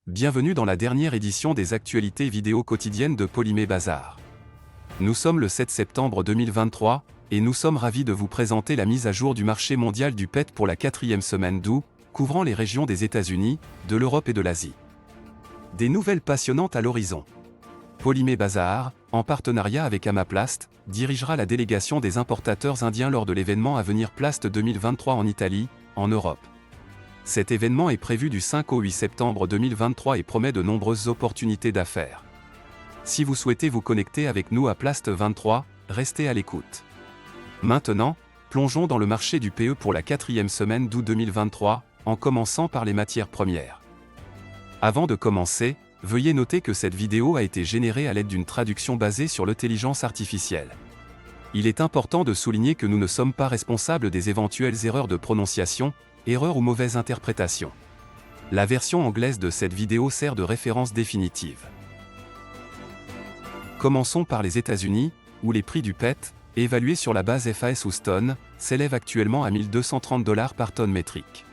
Bienvenue dans la dernière édition des actualités vidéo quotidiennes de Polymé Bazar. Nous sommes le 7 septembre 2023, et nous sommes ravis de vous présenter la mise à jour du marché mondial du PET pour la 4e semaine d'août, couvrant les régions des États-Unis, de l'Europe et de l'Asie. Des nouvelles passionnantes à l'horizon. Polymé Bazar, en partenariat avec Amaplast, dirigera la délégation des importateurs indiens lors de l'événement à venir Plast 2023 en Italie, en Europe. Cet événement est prévu du 5 au 8 septembre 2023 et promet de nombreuses opportunités d'affaires. Si vous souhaitez vous connecter avec nous à Plast 23, restez à l'écoute. Maintenant, plongeons dans le marché du PE pour la 4e semaine d'août 2023, en commençant par les matières premières. Avant de commencer, veuillez noter que cette vidéo a été générée à l'aide d'une traduction basée sur l'intelligence artificielle. Il est important de souligner que nous ne sommes pas responsables des éventuelles erreurs de prononciation, erreurs ou mauvaises interprétations. La version anglaise de cette vidéo sert de référence définitive. Commençons par les États-Unis, où les prix du PET, évalués sur la base FAS Houston, s'élèvent actuellement à $1230 par tonne métrique.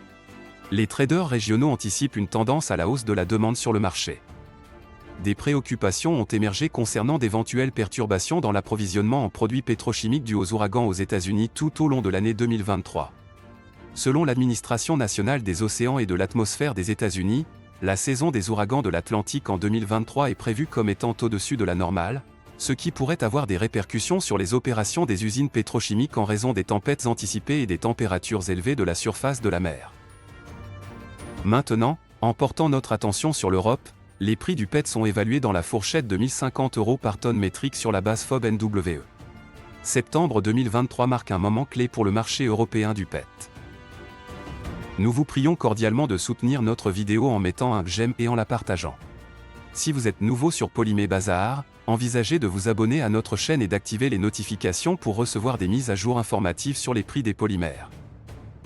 Les traders régionaux anticipent une tendance à la hausse de la demande sur le marché. Des préoccupations ont émergé concernant d'éventuelles perturbations dans l'approvisionnement en produits pétrochimiques dus aux ouragans aux États-Unis tout au long de l'année 2023. Selon l'Administration nationale des océans et de l'atmosphère des États-Unis, la saison des ouragans de l'Atlantique en 2023 est prévue comme étant au-dessus de la normale, ce qui pourrait avoir des répercussions sur les opérations des usines pétrochimiques en raison des tempêtes anticipées et des températures élevées de la surface de la mer. Maintenant, en portant notre attention sur l'Europe, les prix du PET sont évalués dans la fourchette de 1050 € par tonne métrique sur la base FOB-NWE. Septembre 2023 marque un moment clé pour le marché européen du PET. Nous vous prions cordialement de soutenir notre vidéo en mettant un j'aime et en la partageant. Si vous êtes nouveau sur Polymé Bazar, envisagez de vous abonner à notre chaîne et d'activer les notifications pour recevoir des mises à jour informatives sur les prix des polymères.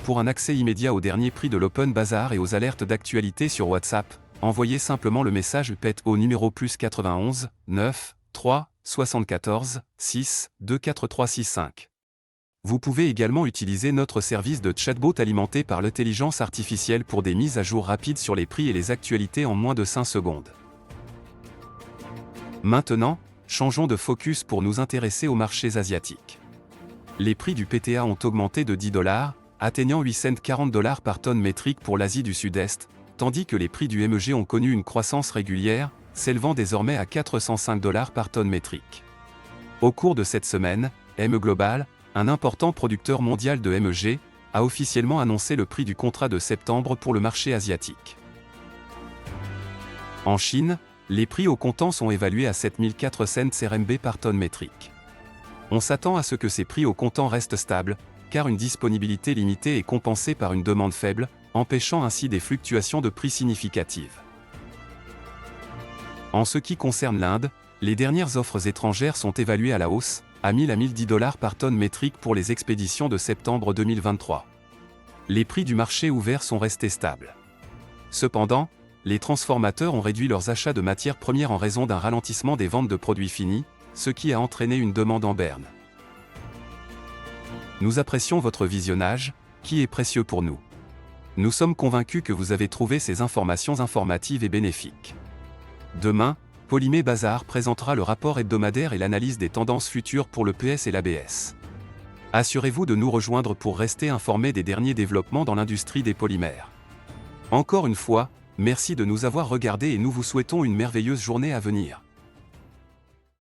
Pour un accès immédiat aux derniers prix de l'Open Bazar et aux alertes d'actualité sur WhatsApp, envoyez simplement le message PET au numéro +91 9 3 74 6 2 4 3 6 5. Vous pouvez également utiliser notre service de chatbot alimenté par l'intelligence artificielle pour des mises à jour rapides sur les prix et les actualités en moins de 5 secondes. Maintenant, changeons de focus pour nous intéresser aux marchés asiatiques. Les prix du PTA ont augmenté de $10, atteignant $840 par tonne métrique pour l'Asie du Sud-Est, tandis que les prix du MEG ont connu une croissance régulière, s'élevant désormais à $405 par tonne métrique. Au cours de cette semaine, ME Global, un important producteur mondial de MEG, a officiellement annoncé le prix du contrat de septembre pour le marché asiatique. En Chine, les prix au comptant sont évalués à 7400 RMB par tonne métrique. On s'attend à ce que ces prix au comptant restent stables, car une disponibilité limitée est compensée par une demande faible, empêchant ainsi des fluctuations de prix significatives. En ce qui concerne l'Inde, les dernières offres étrangères sont évaluées à la hausse, à 1000 à 1010 $ par tonne métrique pour les expéditions de septembre 2023. Les prix du marché ouvert sont restés stables. Cependant, les transformateurs ont réduit leurs achats de matières premières en raison d'un ralentissement des ventes de produits finis, ce qui a entraîné une demande en berne. Nous apprécions votre visionnage, qui est précieux pour nous. Nous sommes convaincus que vous avez trouvé ces informations informatives et bénéfiques. Demain, Polymé Bazar présentera le rapport hebdomadaire et l'analyse des tendances futures pour le PS et l'ABS. Assurez-vous de nous rejoindre pour rester informés des derniers développements dans l'industrie des polymères. Encore une fois, merci de nous avoir regardés et nous vous souhaitons une merveilleuse journée à venir.